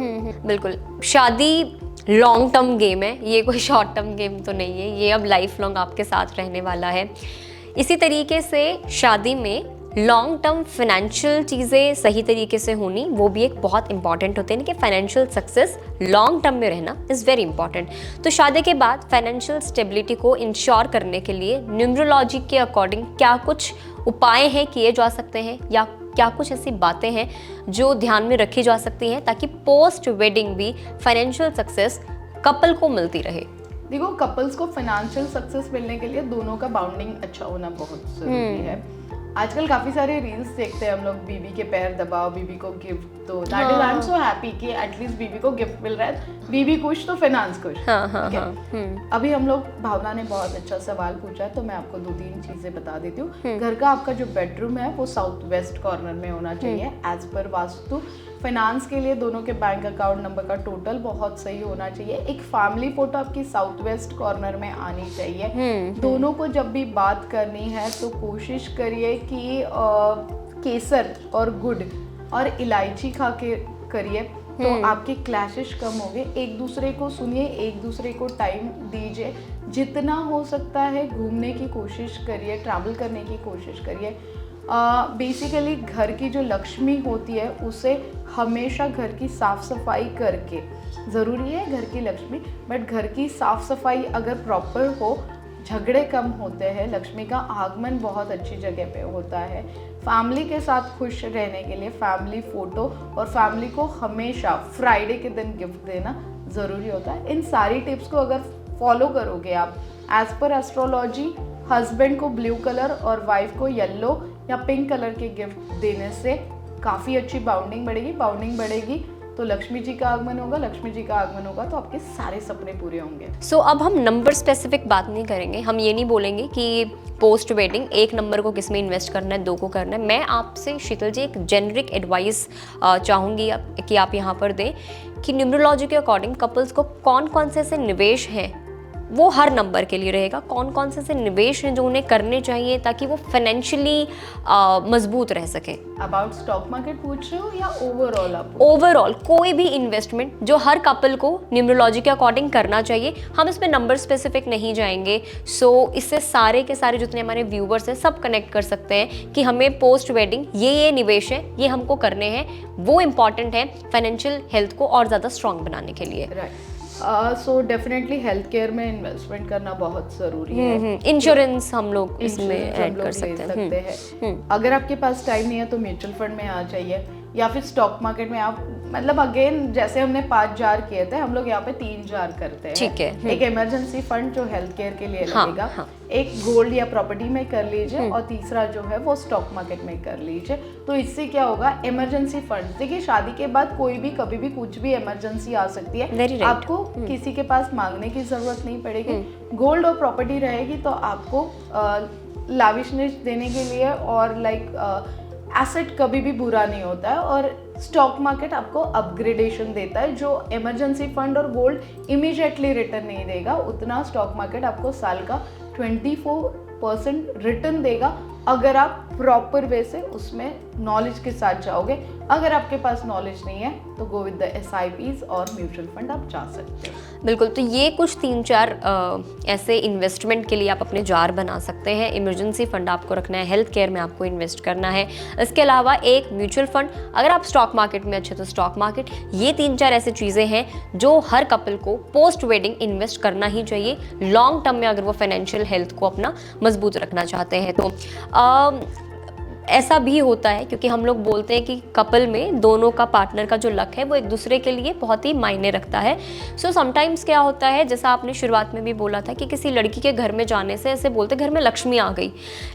बिल्कुल, शादी लॉन्ग टर्म गेम है, ये कोई शॉर्ट टर्म गेम तो नहीं है, ये अब लाइफ लॉन्ग आपके साथ रहने वाला है। इसी तरीके से शादी में लॉन्ग टर्म फाइनेंशियल चीज़ें सही तरीके से होनी वो भी एक बहुत इंपॉर्टेंट होते हैं कि फाइनेंशियल सक्सेस लॉन्ग टर्म में रहना इज़ वेरी इंपॉर्टेंट। तो शादी के बाद फाइनेंशियल स्टेबिलिटी को इंश्योर करने के लिए न्यूमरोलॉजी के अकॉर्डिंग क्या कुछ उपाय हैं किए जा सकते हैं, या क्या कुछ ऐसी बातें हैं जो ध्यान में रखी जा सकती हैं ताकि पोस्ट वेडिंग भी फाइनेंशियल सक्सेस कपल को मिलती रहे?
देखो, कपल्स को फाइनेंशियल सक्सेस मिलने के लिए दोनों का बाउंडिंग अच्छा होना बहुत जरूरी है। आजकल काफी सारे रील्स देखते हैं हम लोग, बीवी के पैर दबाओ, बीवी को गिफ्ट दो। That is I am so happy कि एटलीस्ट बीवी को गिफ्ट मिल रहा है, बीवी खुश तो फाइनेंस खुश। अभी हम लोग, भावना ने बहुत अच्छा सवाल पूछा है तो मैं आपको 2-3 चीजें बता देती हूँ। घर का आपका जो बेडरूम है वो साउथ वेस्ट कॉर्नर में होना चाहिए एज पर वास्तु। फाइनेंस के लिए दोनों के बैंक अकाउंट नंबर का टोटल बहुत सही होना चाहिए। एक फैमिली फोटो आपकी साउथ वेस्ट कॉर्नर में आनी चाहिए। दोनों को जब भी बात करनी है तो कोशिश करिए कि केसर और गुड़ और इलायची खा के करिए, तो आपके क्लैशेस कम होंगे। एक दूसरे को सुनिए, एक दूसरे को टाइम दीजिए। जितना हो सकता है घूमने की कोशिश करिए, ट्रैवल करने की कोशिश करिए। बेसिकली घर की जो लक्ष्मी होती है उसे हमेशा घर की साफ सफाई करके, ज़रूरी है घर की लक्ष्मी, बट घर की साफ सफाई अगर प्रॉपर हो, झगड़े कम होते हैं, लक्ष्मी का आगमन बहुत अच्छी जगह पे होता है। फैमिली के साथ खुश रहने के लिए फैमिली फ़ोटो और फैमिली को हमेशा फ्राइडे के दिन गिफ्ट देना ज़रूरी होता है। इन सारी टिप्स को अगर फॉलो करोगे आप, एज पर एस्ट्रोलॉजी हस्बैंड को ब्लू कलर और वाइफ को येलो या पिंक कलर के गिफ्ट देने से काफ़ी अच्छी बाउंडिंग बढ़ेगी। बाउंडिंग बढ़ेगी तो लक्ष्मी जी का आगमन होगा, लक्ष्मी जी का आगमन होगा तो आपके सारे सपने पूरे होंगे।
सो अब हम नंबर स्पेसिफिक बात नहीं करेंगे, हम ये नहीं बोलेंगे कि पोस्ट वेडिंग 1 नंबर को किस में इन्वेस्ट करना है, 2 को करना है। मैं आपसे शीतल जी एक जेनरिक एडवाइस चाहूँगी कि आप यहाँ पर दें कि न्यूमरोलॉजी के अकॉर्डिंग कपल्स को कौन कौन से ऐसे निवेश हैं वो हर नंबर के लिए रहेगा, कौन कौन से ऐसे निवेश हैं जो उन्हें करने चाहिए ताकि वो फाइनेंशियली मजबूत रह सके।
अबाउट स्टॉक मार्केट पूछ रहे हो या ओवरऑल? आप
ओवरऑल कोई भी इन्वेस्टमेंट जो हर कपल को न्यूमरोलॉजी के अकॉर्डिंग करना चाहिए। हम इसमें नंबर स्पेसिफिक नहीं जाएंगे। सो इससे सारे के सारे जितने हमारे व्यूवर्स हैं सब कनेक्ट कर सकते हैं कि हमें पोस्ट वेडिंग ये निवेश है, ये हमको करने हैं, वो इम्पॉर्टेंट है फाइनेंशियल हेल्थ को और ज़्यादा स्ट्रॉन्ग बनाने के लिए।
Right. So definitely health care में इन्वेस्टमेंट करना बहुत ज़रूरी है।
इंश्योरेंस हम लोग इसमें ऐड कर सकते हैं।
अगर आपके पास टाइम नहीं है तो म्यूचुअल फंड में आ जाइए या फिर स्टॉक मार्केट में आप, मतलब अगेन जैसे हमने 5 जार किए थे, हम लोग यहाँ पे 3 जार करते हैं।
ठीक है।
एक इमरजेंसी फंड जो हेल्थ केयर के लिए लगेगा, एक गोल्ड या प्रॉपर्टी में कर लीजिए और तीसरा जो है वो स्टॉक मार्केट में कर लीजिए। तो इससे क्या होगा, इमरजेंसी फंड, देखिए शादी के बाद कोई भी कभी भी कुछ भी इमरजेंसी आ सकती है, आपको किसी के पास मांगने की जरूरत नहीं पड़ेगी। गोल्ड और प्रॉपर्टी रहेगी तो आपको लाविशनेस देने के लिए और एसेट कभी भी बुरा नहीं होता है। और स्टॉक मार्केट आपको अपग्रेडेशन देता है, जो इमरजेंसी फंड और गोल्ड इमीडिएटली रिटर्न नहीं देगा, उतना स्टॉक मार्केट आपको साल का 24% रिटर्न देगा अगर आप प्रॉपर वे से उसमें नॉलेज के साथ जाओगे। अगर आपके पास नॉलेज नहीं है तो गो विद द SIPs और म्यूचुअल फंड आप जा सकते हैं।
बिल्कुल। तो ये कुछ 3-4 ऐसे इन्वेस्टमेंट के लिए आप अपने जार बना सकते हैं। इमरजेंसी फंड आपको रखना है, हेल्थ केयर में आपको इन्वेस्ट करना है, इसके अलावा एक म्यूचुअल फंड, अगर आप स्टॉक मार्केट में अच्छे तो स्टॉक मार्केट। ये 3-4 ऐसी चीज़ें हैं जो हर कपल को पोस्ट वेडिंग इन्वेस्ट करना ही चाहिए लॉन्ग टर्म में, अगर वो फाइनेंशियल हेल्थ को अपना मजबूत रखना चाहते हैं। तो ऐसा भी होता है क्योंकि हम लोग बोलते हैं कि कपल में दोनों का पार्टनर का जो लक है वो एक दूसरे के लिए बहुत ही मायने रखता है। सो समटाइम्स क्या होता है, जैसा आपने शुरुआत में भी बोला था कि किसी लड़की के घर में जाने से ऐसे बोलते घर में लक्ष्मी आ गई,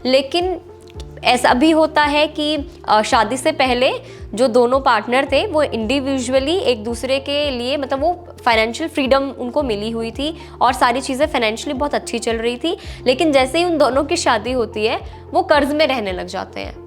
लेकिन ऐसा भी होता है कि शादी से पहले जो दोनों पार्टनर थे वो इंडिविजुअली एक दूसरे के लिए, मतलब वो फाइनेंशियल फ्रीडम उनको मिली हुई थी और सारी चीज़ें फाइनेंशियली बहुत अच्छी चल रही थी, लेकिन जैसे ही उन दोनों की शादी होती है वो कर्ज में रहने लग जाते हैं।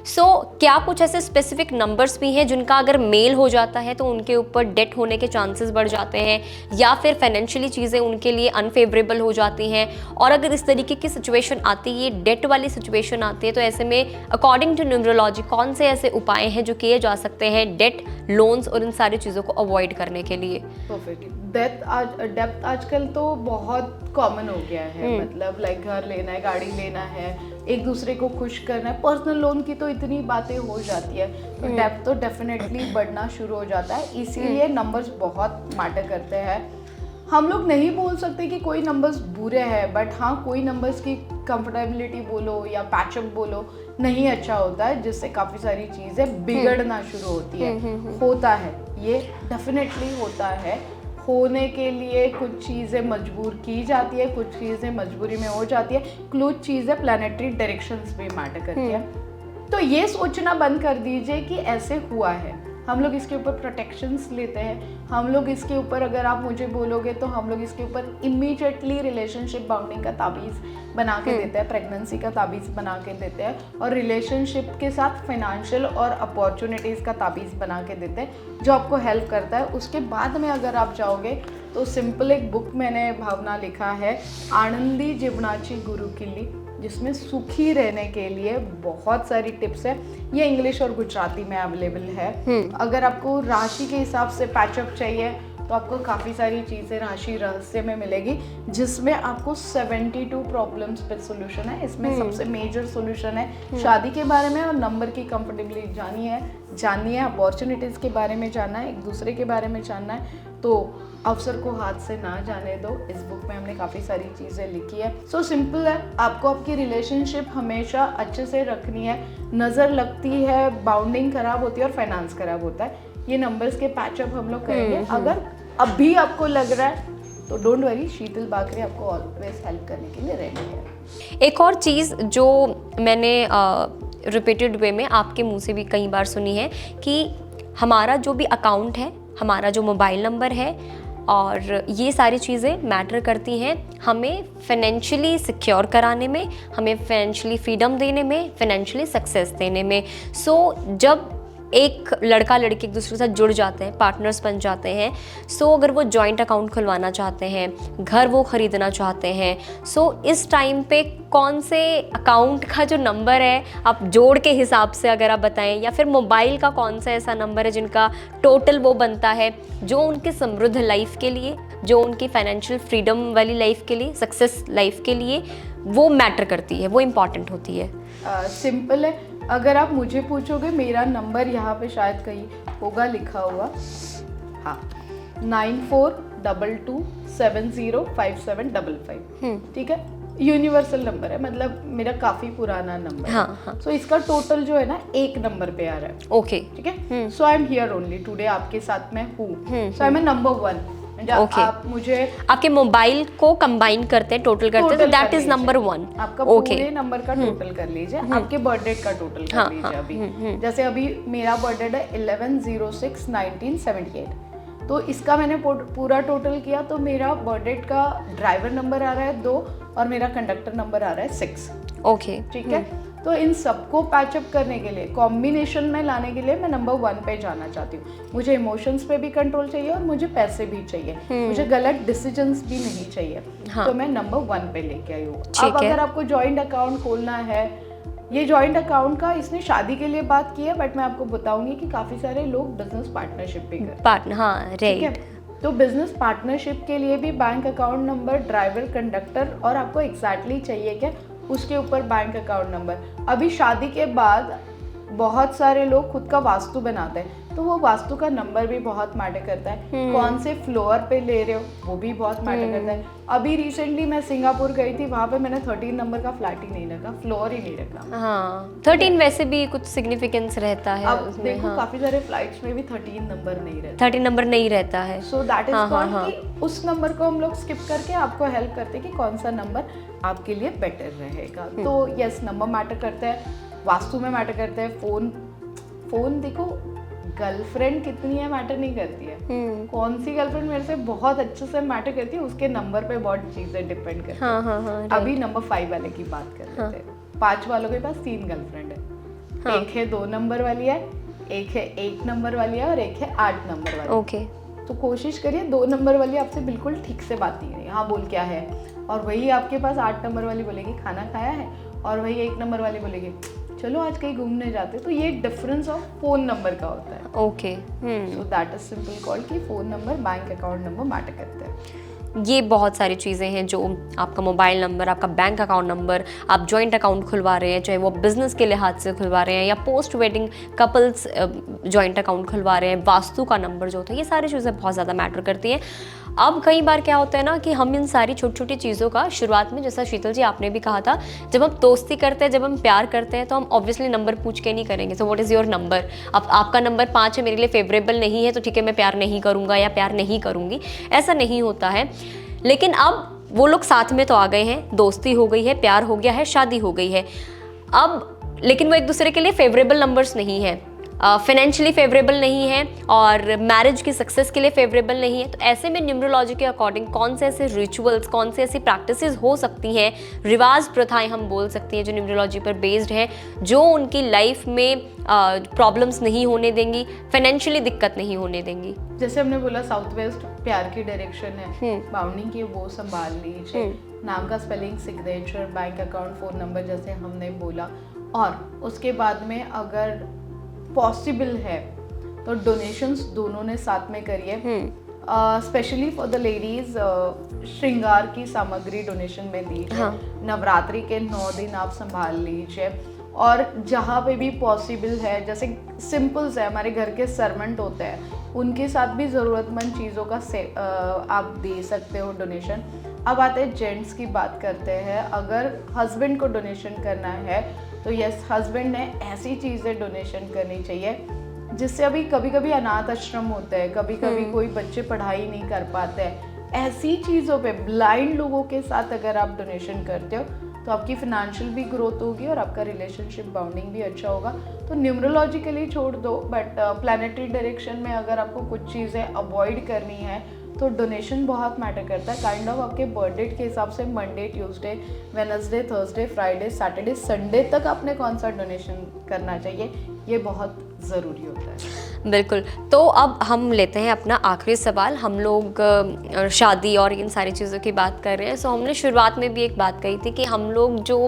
सो क्या कुछ ऐसे स्पेसिफिक नंबर्स भी हैं जिनका अगर मेल हो जाता है तो उनके ऊपर डेट होने के चांसेस बढ़ जाते हैं या फिर फाइनेंशियली चीज़ें उनके लिए अनफेवरेबल हो जाती हैं? और अगर इस तरीके की सिचुएशन आती है, डेट वाली सिचुएशन आती है, तो ऐसे में अकॉर्डिंग टू न्यूमरोलॉजी कौन से ऐसे उपाय हैं जो किए जा सकते हैं डेट, लोन्स और इन सारी चीज़ों को अवॉइड करने के लिए?
परफेक्टली। डेप्थ आजकल तो बहुत कॉमन हो गया है, मतलब लाइक घर लेना है, गाड़ी लेना है, एक दूसरे को खुश करना है, पर्सनल लोन की तो इतनी बातें हो जाती है, तो डेप्थ तो डेफिनेटली बढ़ना शुरू हो जाता है। इसीलिए नंबर्स बहुत मैटर करते हैं। हम लोग नहीं बोल सकते कि कोई नंबर्स बुरे हैं, बट हाँ कोई नंबर्स की कंफर्टेबिलिटी बोलो या पैचअप बोलो नहीं अच्छा होता है, जिससे काफ़ी सारी चीज़ें बिगड़ना शुरू होती है। होता है, ये डेफिनेटली होता है। होने के लिए कुछ चीज़ें मजबूर की जाती है, कुछ चीज़ें मजबूरी में हो जाती है, कुछ चीज़ें प्लानिटरी डायरेक्शंस भी मैटर करती है। तो ये सोचना बंद कर दीजिए कि ऐसे हुआ है। हम लोग इसके ऊपर प्रोटेक्शंस लेते हैं, हम लोग इसके ऊपर, अगर आप मुझे बोलोगे तो हम लोग इसके ऊपर इमीडिएटली रिलेशनशिप बाउंडिंग का ताबीज़ बना के देते हैं, प्रेगनेंसी का ताबीज़ बना के देते हैं, और रिलेशनशिप के साथ फाइनेंशियल और अपॉर्चुनिटीज़ का ताबीज़ बना के देते हैं, जो आपको हेल्प करता है। उसके बाद में अगर आप जाओगे तो सिंपल एक बुक मैंने भावना लिखा है, आनंदी जीवनाची गुरुकिल्ली, जिसमें सुखी रहने के लिए बहुत सारी टिप्स है। ये इंग्लिश और गुजराती में अवेलेबल है। अगर आपको राशि के हिसाब से पैचअप चाहिए तो आपको काफ़ी सारी चीज़ें राशि रहस्य में मिलेगी, जिसमें आपको 72 प्रॉब्लम्स पे सोल्यूशन है। इसमें सबसे मेजर सोल्यूशन है शादी के बारे में और नंबर की कंफर्टेबिलिटी जाननी है, अपॉर्चुनिटीज़ के बारे में जानना है, एक दूसरे के बारे में जानना है। तो अवसर को हाथ से ना जाने दो। इस बुक में हमने काफ़ी सारी चीज़ें लिखी है। सो सिंपल है, आपको आपकी रिलेशनशिप हमेशा अच्छे से रखनी है। नज़र लगती है, बाउंडिंग खराब होती है और फाइनेंस खराब होता है, ये नंबर्स के पैचअप हम लोग करेंगे। अगर अभी आपको लग रहा है तो डोंट वरी, शीतल बाकरे आपको ऑलवेज हेल्प करने के लिए रेडी है।
एक और चीज़ जो मैंने रिपीटेड वे में आपके मुंह से भी कई बार सुनी है कि हमारा जो भी अकाउंट है, हमारा जो मोबाइल नंबर है, और ये सारी चीज़ें मैटर करती हैं हमें फाइनेंशियली सिक्योर कराने में, हमें फाइनेंशियली फ्रीडम देने में, फाइनेंशियली सक्सेस देने में। सो जब एक लड़का लड़की एक दूसरे के साथ जुड़ जाते हैं, पार्टनर्स बन जाते हैं, सो अगर वो जॉइंट अकाउंट खुलवाना चाहते हैं, घर वो ख़रीदना चाहते हैं, सो इस टाइम पे कौन से अकाउंट का जो नंबर है आप जोड़ के हिसाब से अगर आप बताएं, या फिर मोबाइल का कौन सा ऐसा नंबर है जिनका टोटल वो बनता है जो उनके समृद्ध लाइफ के लिए, जो उनकी फाइनेंशियल फ्रीडम वाली लाइफ के लिए, सक्सेस लाइफ के लिए वो मैटर करती है, वो इम्पॉर्टेंट होती है।
सिंपल है, अगर आप मुझे पूछोगे मेरा नंबर यहाँ पे शायद कहीं होगा लिखा हुआ, हाँ 9422705755, ठीक है, यूनिवर्सल नंबर है, मतलब मेरा काफ़ी पुराना नंबर है।
हाँ।
सो इसका टोटल जो है ना एक नंबर पे आ रहा है।
ओके,
ठीक है, so I am here only today, आपके साथ मैं हूँ, सो आई एम नंबर 1। आप मुझे आपके
मोबाइल को कंबाइन करते हैं, टोटल करते हैं, तो दैट इज नंबर 1।
आपका पूरे नंबर का टोटल कर लीजिए, आपके बर्थडे का टोटल कर लीजिए। अभी जैसे अभी मेरा बर्थडे है 11/06/1978, तो इसका मैंने पूरा टोटल किया तो मेरा बर्थडे का ड्राइवर नंबर आ रहा है 2 और मेरा कंडक्टर नंबर आ रहा है 6।
ओके,
ठीक है, तो इन सबको पैचअप करने के लिए, कॉम्बिनेशन में लाने के लिए मैं नंबर 1 पे जाना चाहती हूँ। मुझे इमोशंस पे भी कंट्रोल चाहिए और मुझे पैसे भी चाहिए, मुझे गलत डिसीजंस भी नहीं चाहिए। हाँ। तो मैं नंबर 1 पे लेके आई हूँ। अब अगर आपको जॉइंट अकाउंट खोलना है, ये जॉइंट अकाउंट का इसने शादी के लिए बात की है, बट मैं आपको बताऊंगी कि काफ़ी सारे लोग बिजनेस पार्टनरशिप भी करते हैं।
हाँ,
ठीक है, तो बिजनेस पार्टनरशिप के लिए भी bank account number, driver, conductor, और आपको एग्जैक्टली चाहिए क्या उसके ऊपर बैंक अकाउंट नंबर। अभी शादी के बाद बहुत सारे लोग खुद का वास्तु बनाते हैं, तो वो वास्तु का नंबर भी बहुत मैटर करता है। कौन से फ्लोर पे ले रहे हो वो भी बहुत मैटर करता है। अभी रिसेंटली मैं सिंगापुर गई थी, वहाँ पे मैंने 13 नंबर का फ्लैट ही नहीं रखा, फ्लोर ही नहीं रखा।
हाँ, 13 वैसे भी कुछ सिग्निफिकेंस रहता है।
अब देखो काफी सारे फ्लाइट्स में भी 13 नंबर नहीं रहता,
13 नंबर नहीं रहता है।
सो दैट इज कॉल्ड कि उस नंबर को हम लोग स्किप करके आपको हेल्प करते हैं कि कौन सा नंबर आपके लिए बेटर रहेगा। तो यस, नंबर मैटर करता है, वास्तु में मैटर करता है। फोन देखो, गर्लफ्रेंड कितनी है मैटर नहीं करती है, कौन सी गर्लफ्रेंड मेरे से बहुत अच्छे से मैटर करती है उसके नंबर पे बहुत चीजें डिपेंड करती है।
हाँ,
अभी नंबर 5 वाले की बात कर रहे थे। 5 वालों के पास 3 गर्लफ्रेंड है, एक है 2 नंबर वाली है, एक है 1 नंबर वाली है और एक है 8 नंबर वाली।
ओके,
तो कोशिश करिए 2 नंबर वाली आपसे बिल्कुल ठीक से बात नहीं करेगी, हाँ बोल क्या है, और वही आपके पास 8 नंबर वाली बोलेगी खाना खाया है, और वही 1 नंबर वाली बोलेगी चलो आज कहीं घूमने जाते, तो ये डिफरेंस ऑफ फोन नंबर का होता है।
Okay.
So that is simple called कि phone number, bank account number matter करते हैं।
ये बहुत सारी चीज़ें हैं जो आपका मोबाइल नंबर, आपका बैंक अकाउंट नंबर, आप जॉइंट अकाउंट खुलवा रहे हैं, चाहे वो बिजनेस के लिहाज से खुलवा रहे हैं या post wedding couples joint account खुलवा रहे हैं, वास्तु का नंबर जो होता है, ये सारी चीज़ें बहुत ज़्यादा मैटर करती हैं। अब कई बार क्या होता है ना कि हम इन सारी छोटी छोटी चीज़ों का शुरुआत में, जैसा शीतल जी आपने भी कहा था, जब हम दोस्ती करते हैं, जब हम प्यार करते हैं, तो हम ऑब्वियसली नंबर पूछ के नहीं करेंगे। So what is your number? अब आपका नंबर 5 है, मेरे लिए फेवरेबल नहीं है, तो ठीक है मैं प्यार नहीं करूँगा या प्यार नहीं करूँगी, ऐसा नहीं होता है। लेकिन अब वो लोग साथ में तो आ गए हैं, दोस्ती हो गई है, प्यार हो गया है, शादी हो गई है अब, लेकिन वो एक दूसरे के लिए फेवरेबल नंबर्स नहीं है, फाइनेंशियली फेवरेबल नहीं है और मैरिज की सक्सेस के लिए फेवरेबल नहीं है। तो ऐसे में न्यूमरोलॉजी के अकॉर्डिंग कौन से ऐसे रिचुअल्स, कौन से ऐसी प्रैक्टिसेस हो सकती हैं, रिवाज प्रथाएं हम बोल सकती हैं, जो न्यूमरोलॉजी पर बेस्ड है, जो उनकी लाइफ में प्रॉब्लम्स नहीं होने देंगी, फाइनेंशियली दिक्कत नहीं होने देंगी।
जैसे हमने बोला साउथ वेस्ट प्यार की डायरेक्शन है, बाउंडिंग की वो संभाल लीजिए, नाम का spelling, signature, bank account, phone number जैसे हमने बोला। और उसके बाद में अगर पॉसिबल है तो डोनेशंस दोनों ने साथ में करिए। स्पेशली फॉर द लेडीज श्रृंगार की सामग्री डोनेशन में दीजिए। हाँ। नवरात्रि के 9 दिन आप संभाल लीजिए। और जहाँ पे भी पॉसिबल है, जैसे सिंपल से हमारे घर के सर्वेंट होते हैं, उनके साथ भी ज़रूरतमंद चीज़ों का आप दे सकते हो डोनेशन। अब आते हैं जेंट्स की बात करते हैं। अगर हस्बैंड को डोनेशन करना है तो यस, हस्बैंड ने ऐसी चीज़ें डोनेशन करनी चाहिए जिससे अभी कभी कभी अनाथ आश्रम होते हैं, कभी कभी कोई बच्चे पढ़ाई नहीं कर पाते हैं, ऐसी चीज़ों पे ब्लाइंड लोगों के साथ अगर आप डोनेशन करते हो तो आपकी फिनेंशियल भी ग्रोथ होगी और आपका रिलेशनशिप बाउंडिंग भी अच्छा होगा। तो न्यूमरोलॉजिकली छोड़ दो, बट प्लानिटरी डायरेक्शन में अगर आपको कुछ चीज़ें अवॉइड करनी है तो डोनेशन बहुत मैटर करता है। काइंड ऑफ आपके बर्थडे के हिसाब से Monday, Tuesday, Wednesday, Thursday, Friday, Saturday, Sunday तक आपने कौन सा डोनेशन करना चाहिए, ये बहुत ज़रूरी होता है।
बिल्कुल। तो अब हम लेते हैं अपना आखिरी सवाल। हम लोग शादी और इन सारी चीज़ों की बात कर रहे हैं। सो हमने शुरुआत में भी एक बात कही थी कि हम लोग जो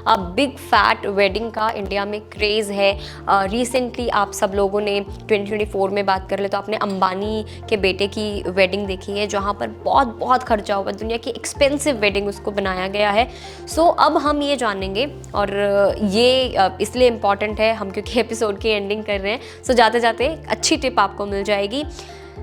बिग फैट वेडिंग का इंडिया में क्रेज़ है, रिसेंटली आप सब लोगों ने 2024 में बात कर ले तो आपने अंबानी के बेटे की वेडिंग देखी है, जहाँ पर बहुत बहुत खर्चा हुआ, दुनिया की एक्सपेंसिव वेडिंग उसको बनाया गया है। सो अब हम ये जानेंगे, और ये इसलिए इम्पॉर्टेंट है हम क्योंकि एपिसोड की एंडिंग कर रहे हैं। सो जाते जाते अच्छी टिप आपको मिल जाएगी।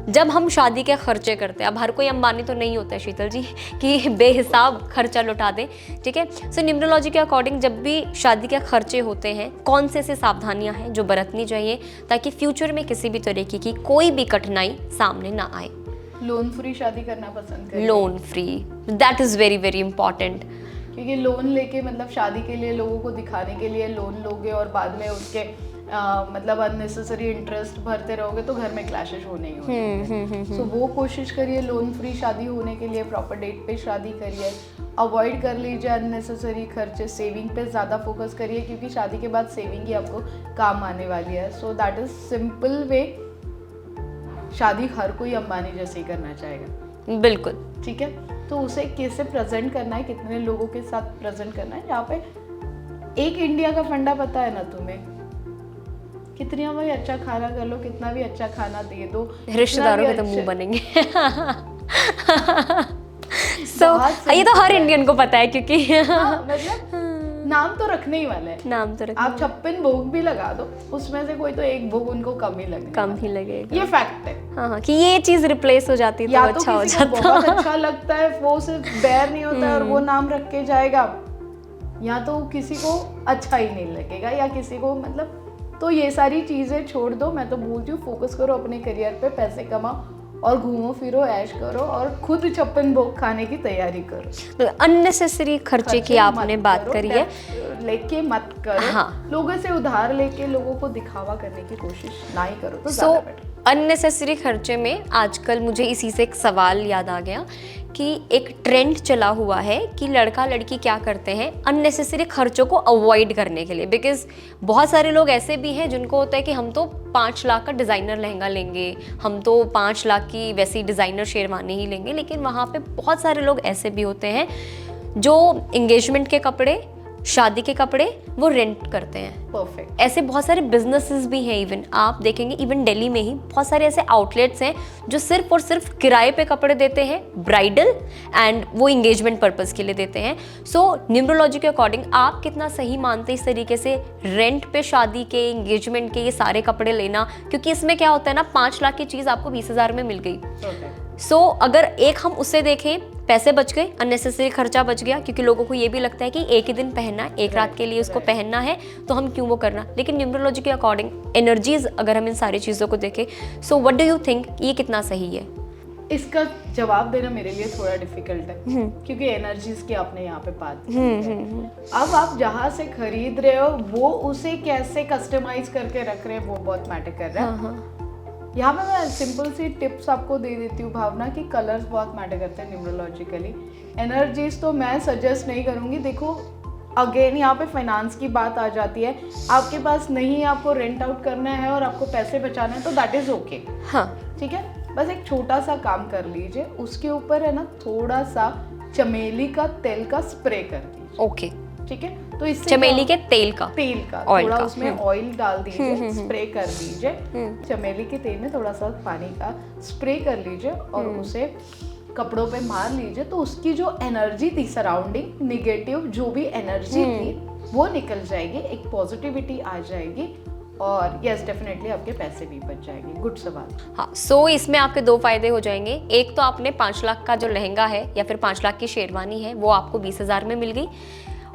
जब हम शादी के खर्चे करते हैं, अब हर कोई अंबानी तो नहीं होता है शीतल जी कि बेहिसाब खर्चा लुटा दे, ठीक है। सो न्यूमरोलॉजी के अकॉर्डिंग जब भी शादी के खर्चे होते हैं, कौन से सावधानियां हैं जो बरतनी चाहिए ताकि फ्यूचर में किसी भी तरीके की कोई भी कठिनाई सामने ना आए?
लोन फ्री शादी करना पसंद करें।
Loan free, that is very very important.
क्योंकि लोन लेके मतलब शादी के लिए लोगों को दिखाने के लिए लोन लोगे और बाद में उसके मतलब अननेसेसरी इंटरेस्ट भरते रहोगे तो घर में क्लैशेस होने ही होंगे। सो वो कोशिश करिए लोन फ्री शादी होने के लिए, प्रॉपर डेट पे शादी करिए, अवॉइड कर लीजिए अननेसेसरी खर्चे, सेविंग पे ज़्यादा फोकस करिए क्योंकि शादी के बाद सेविंग ही आपको काम आने वाली है। सो दैट इज सिंपल वे। शादी हर कोई अंबानी जैसे ही करना चाहेगा,
बिल्कुल,
ठीक है। तो उसे कैसे प्रेजेंट करना है, कितने लोगों के साथ प्रेजेंट करना है, यहाँ पे एक इंडिया का फंडा पता है ना तुम्हें, कितना भी अच्छा खाना कर लो, कितना भी अच्छा खाना दे दो,
रिश्तेदारों के तो मुंह बनेंगे। ये तो हर इंडियन को पता है क्योंकि
मतलब नाम तो रखने ही वाले हैं,
नाम तो रखने।
आप 56 भोग भी लगा दो, उसमें से कोई तो एक भोग उनको कम ही लगेगा, ये फैक्ट है।
हाँ, कि ये चीज रिप्लेस हो जाती है तो अच्छा हो जाता है।
बहुत अच्छा लगता है, वो सिर्फ बैर नहीं होता है और वो नाम रख के जाएगा, या तो किसी को अच्छा ही नहीं लगेगा या किसी को मतलब। तो ये सारी चीज़ें छोड़ दो, मैं तो बोलती हूँ फोकस करो अपने करियर पे, पैसे कमाओ और घूमो फिरो, ऐश करो और खुद 56 भोग खाने की तैयारी करो।
अननेसेसरी खर्चे की आपने बात करी है,
लेके मत करो। हाँ। लोगों से उधार लेके लोगों को दिखावा करने की कोशिश ना ही करो तो ज़्यादा बेटर।
अननेसेसरी खर्चे में आजकल मुझे इसी से एक सवाल याद आ गया कि एक ट्रेंड चला हुआ है कि लड़का लड़की क्या करते हैं अननेसेसरी खर्चों को अवॉइड करने के लिए। बिकॉज बहुत सारे लोग ऐसे भी हैं जिनको होता है कि हम तो 5 लाख का डिज़ाइनर लहंगा लेंगे, हम तो 5 लाख की वैसी डिज़ाइनर शेरवानी ही लेंगे, लेकिन वहाँ पे बहुत सारे लोग ऐसे भी होते हैं जो इंगेजमेंट के कपड़े शादी के कपड़े वो रेंट करते हैं।
परफेक्ट।
ऐसे बहुत सारे बिजनेसेस भी हैं, इवन आप देखेंगे इवन दिल्ली में ही बहुत सारे ऐसे आउटलेट्स हैं जो सिर्फ और सिर्फ किराए पे कपड़े देते हैं, ब्राइडल एंड वो इंगेजमेंट पर्पस के लिए देते हैं। सो न्यूमरोलॉजी के अकॉर्डिंग आप कितना सही मानते हैं इस तरीके से रेंट पे शादी के, इंगेजमेंट के ये सारे कपड़े लेना? क्योंकि इसमें क्या होता है ना, 5 लाख की चीज़ आपको 20,000 में मिल गई। सो अगर एक हम उससे देखें, पैसे बच गए, अननेसेसरी खर्चा बच गया, क्योंकि लोगों को ये भी लगता है कि एक ही दिन पहनना है, एक रात के लिए उसको पहनना है, तो हम क्यों वो करना। लेकिन न्यूमरोलॉजी के अकॉर्डिंग एनर्जीज अगर हम इन सारी चीज़ों को देखें, so what do you think ये कितना सही है? इसका
जवाब देना मेरे लिए थोड़ा डिफिकल्ट है, क्योंकि एनर्जीज की आपने यहाँ पे बात की है। अब आप जहाँ से खरीद रहे हो वो उसे कैसे कस्टमाइज करके रख रहे हैं वो बहुत मैटर कर रहा है। यहाँ पे मैं सिंपल सी टिप्स आपको दे देती हूँ भावना, कि कलर्स बहुत मैटर करते हैं न्यूमरोलॉजिकली। एनर्जीज तो मैं सजेस्ट नहीं करूँगी। देखो अगेन यहाँ पे फाइनेंस की बात आ जाती है, आपके पास नहीं, आपको रेंट आउट करना है और आपको पैसे बचाना है तो दैट इज ओके। हाँ ठीक है, बस एक छोटा सा काम कर लीजिए, उसके ऊपर है ना थोड़ा सा चमेली का तेल का स्प्रे कर दीजिए।
ओके
ठीक है, तो इससे
चमेली के तेल का
थोड़ा उसमें ऑयल डाल दीजिए, स्प्रे कर दीजिए। चमेली के तेल में थोड़ा सा पानी का स्प्रे कर लीजिए और उसे कपड़ों पे मार लीजिए, तो उसकी जो एनर्जी थी सराउंडिंग, निगेटिव जो भी एनर्जी थी वो निकल जाएगी, एक पॉजिटिविटी आ जाएगी और यस डेफिनेटली आपके पैसे भी बच जाएंगे। गुड सवाल।
हाँ, सो इसमें आपके 2 फायदे हो जाएंगे। एक तो आपने 5 लाख का जो लहंगा है या फिर 5 लाख की शेरवानी है वो आपको 20,000 में मिल गई।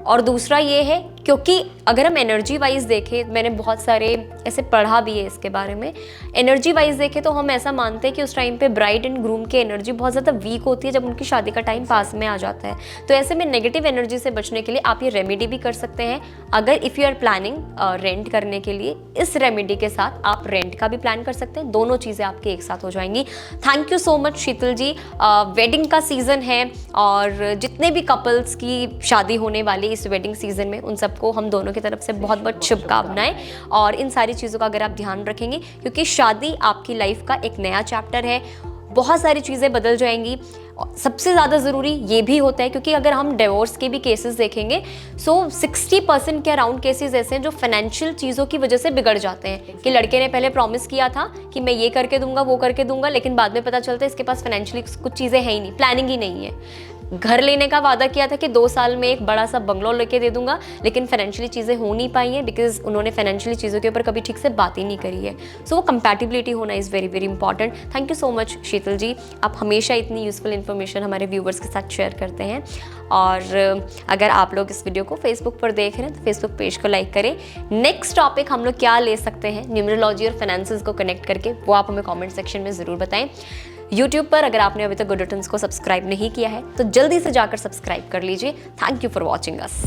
और दूसरा ये है, क्योंकि अगर हम एनर्जी वाइज देखें, मैंने बहुत सारे ऐसे पढ़ा भी है इसके बारे में, एनर्जी वाइज देखें तो हम ऐसा मानते हैं कि उस टाइम पे ब्राइड एंड ग्रूम की एनर्जी बहुत ज़्यादा वीक होती है जब उनकी शादी का टाइम पास में आ जाता है। तो ऐसे में नेगेटिव एनर्जी से बचने के लिए आप ये रेमेडी भी कर सकते हैं। अगर if you are planning rent करने के लिए, इस रेमेडी के साथ आप रेंट का भी प्लान कर सकते हैं, दोनों चीज़ें आपके एक साथ हो जाएंगी। Thank you so much Sheetal ji. Wedding का सीज़न है और जितने भी कपल्स की शादी होने वाली इस वेडिंग सीजन में, उन सबको हम दोनों की तरफ से बहुत बहुत शुभकामनाएं। और इन सारी चीज़ों का अगर आप ध्यान रखेंगे, क्योंकि शादी आपकी लाइफ का एक नया चैप्टर है, बहुत सारी चीज़ें बदल जाएंगी। सबसे ज़्यादा ज़रूरी ये भी होता है, क्योंकि अगर हम डिवोर्स के भी केसेस देखेंगे, सो 60% के अराउंड केसेस ऐसे हैं जो फाइनेंशियल चीज़ों की वजह से बिगड़ जाते हैं। कि लड़के ने पहले प्रॉमिस किया था कि मैं ये करके दूंगा, वो करके दूंगा, लेकिन बाद में पता चलता है इसके पास फाइनेंशियली कुछ चीज़ें हैं ही नहीं, प्लानिंग ही नहीं है। घर लेने का वादा किया था कि 2 साल में एक बड़ा सा बंगलो लेके दे दूंगा, लेकिन फाइनेंशियली चीज़ें हो नहीं पाई हैं बिकॉज उन्होंने फाइनेंशियली चीज़ों के ऊपर कभी ठीक से बात ही नहीं करी है। सो वो कंपैटिबिलिटी होना is very very important. Thank you so much Sheetal ji, आप हमेशा इतनी यूजफुल इन्फॉर्मेशन हमारे व्यूवर्स के साथ शेयर करते हैं। और अगर आप लोग इस वीडियो को फेसबुक पर देख रहे हैं तो फेसबुक पेज को लाइक करें। नेक्स्ट टॉपिक हम लोग क्या ले सकते हैं न्यूमरोलॉजी और फाइनेंसेस को कनेक्ट करके, वो आप हमें कॉमेंट सेक्शन में ज़रूर बताएं। YouTube पर अगर आपने अभी तक गुड रिटर्न्स को सब्सक्राइब नहीं किया है तो जल्दी से जाकर सब्सक्राइब कर लीजिए। Thank you for watching us.